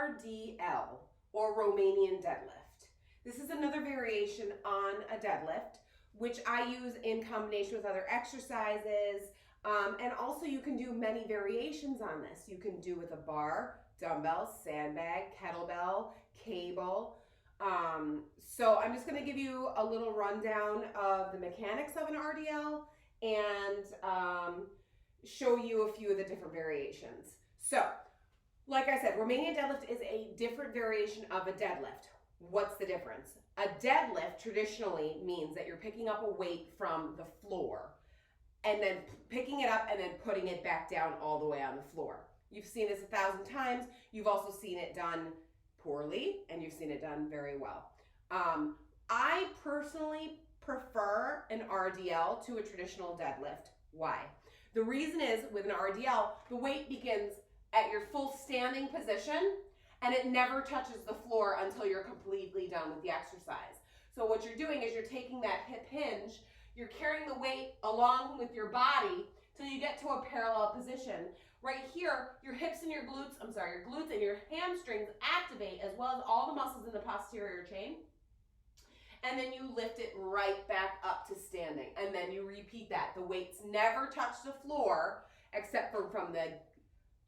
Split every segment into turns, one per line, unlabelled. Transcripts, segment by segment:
RDL, or Romanian deadlift. This is another variation on a deadlift, which I use in combination with other exercises. And also you can do many variations on this. You can do with a bar, dumbbell, sandbag, kettlebell, cable. So I'm just going to give you a little rundown of the mechanics of an RDL and show you a few of the different variations. So, like I said, Romanian deadlift is a different variation of a deadlift. What's the difference? A deadlift traditionally means that you're picking up a weight from the floor and then picking it up and then putting it back down all the way on the floor. You've seen this 1,000 times. You've also seen it done poorly, and you've seen it done very well. I personally prefer an RDL to a traditional deadlift. Why? The reason is with an RDL, the weight begins at your full standing position and it never touches the floor until you're completely done with the exercise. So what you're doing is you're taking that hip hinge, you're carrying the weight along with your body till you get to a parallel position. Right here, your hips and your glutes and your hamstrings activate as well as all the muscles in the posterior chain. And then you lift it right back up to standing. And then you repeat that. The weights never touch the floor except for from the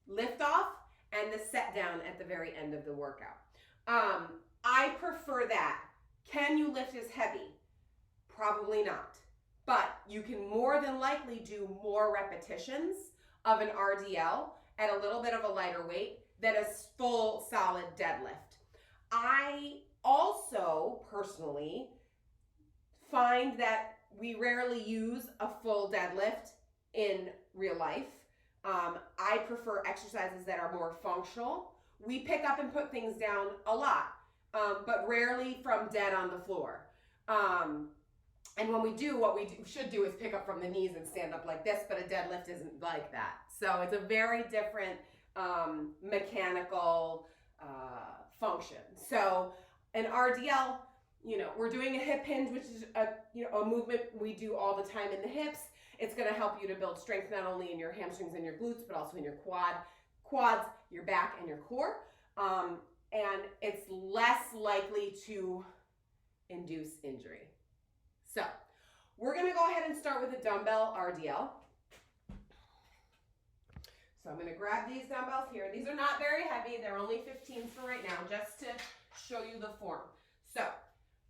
lift off and the set down at the very end of the workout. I prefer that. Can you lift as heavy? Probably not. But you can more than likely do more repetitions of an RDL at a little bit of a lighter weight than a full solid deadlift. I also personally find that we rarely use a full deadlift in real life. I prefer exercises that are more functional. We pick up and put things down a lot, but rarely from dead on the floor. And when we do, what we should do is pick up from the knees and stand up like this, but a deadlift isn't like that. So it's a very different mechanical function. So an RDL, we're doing a hip hinge, which is a movement we do all the time in the hips. It's going to help you to build strength not only in your hamstrings and your glutes, but also in your quads, your back, and your core. And it's less likely to induce injury. So we're going to go ahead and start with a dumbbell RDL. So I'm going to grab these dumbbells here. These are not very heavy. They're only 15s for right now, just to show you the form. So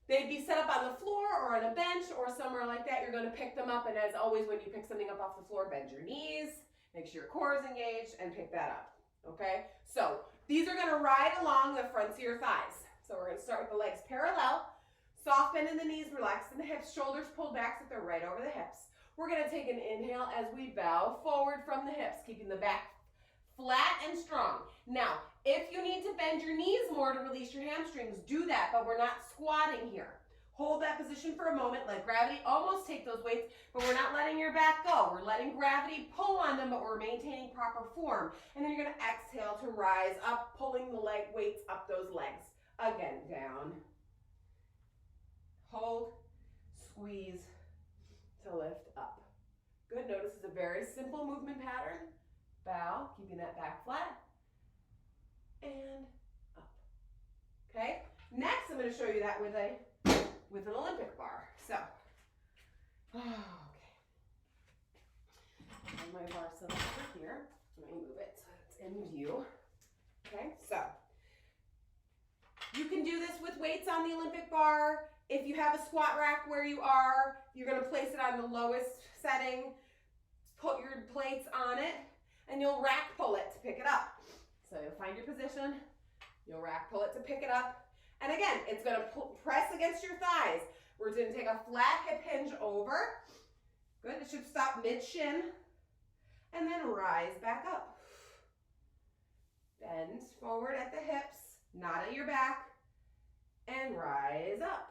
they'd be set up on the floor or on a bench or somewhere like that. You're going to pick them up, and as always, when you pick something up off the floor, bend your knees, make sure your core is engaged, and pick that up, okay? So these are going to ride along the fronts of your thighs. So we're going to start with the legs parallel, soft bend in the knees, relax in the hips, shoulders pulled back so they're right over the hips. We're going to take an inhale as we bow forward from the hips, keeping the back flat and strong. Now, if you need to bend your knees more to release your hamstrings, do that, but we're not squatting here. Hold that position for a moment, let gravity almost take those weights, but we're not letting your back go. We're letting gravity pull on them, but we're maintaining proper form. And then you're going to exhale to rise up, pulling the leg weights up those legs. Again, down. Hold, squeeze to lift up. Good. Notice it's a very simple movement pattern. Bow, keeping that back flat, and up. Okay? Next, I'm going to show you that with an Olympic bar. So, okay. I have my bar set over here. Let me move it so it's in view. Okay, so you can do this with weights on the Olympic bar. If you have a squat rack where you are, you're going to place it on the lowest setting, put your plates on it, and you'll rack pull it to pick it up. So you'll find your position, you'll rack pull it to pick it up. And again, it's going to press against your thighs. We're going to take a flat hip hinge over. Good, it should stop mid-shin. And then rise back up. Bend forward at the hips, not at your back, and rise up.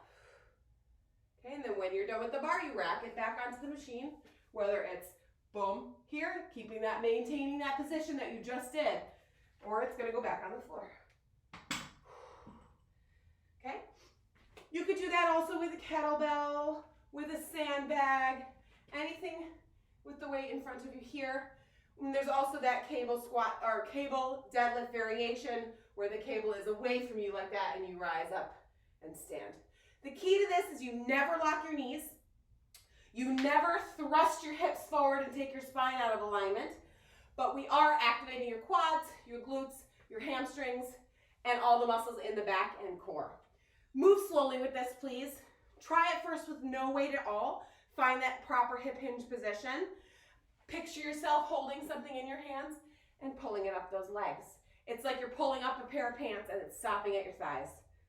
Okay, and then when you're done with the bar, you rack it back onto the machine, whether it's boom, here, maintaining that position that you just did, or it's gonna go back on the floor. Okay? You could do that also with a kettlebell, with a sandbag, anything with the weight in front of you here. And there's also that cable squat or cable deadlift variation where the cable is away from you like that, and you rise up and stand. The key to this is you never lock your knees. You never thrust your hips forward and take your spine out of alignment, but we are activating your quads, your glutes, your hamstrings, and all the muscles in the back and core. Move slowly with this, please. Try it first with no weight at all. Find that proper hip hinge position. Picture yourself holding something in your hands and pulling it up those legs. It's like you're pulling up a pair of pants and it's stopping at your thighs,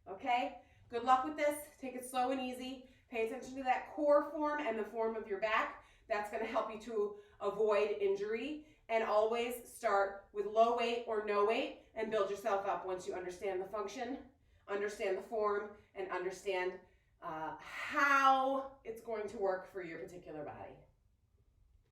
okay? Good luck with this. Take it slow and easy. Pay attention to that core form and the form of your back. That's going to help you to avoid injury. And always start with low weight or no weight and build yourself up once you understand the function, understand the form, and understand how it's going to work for your particular body.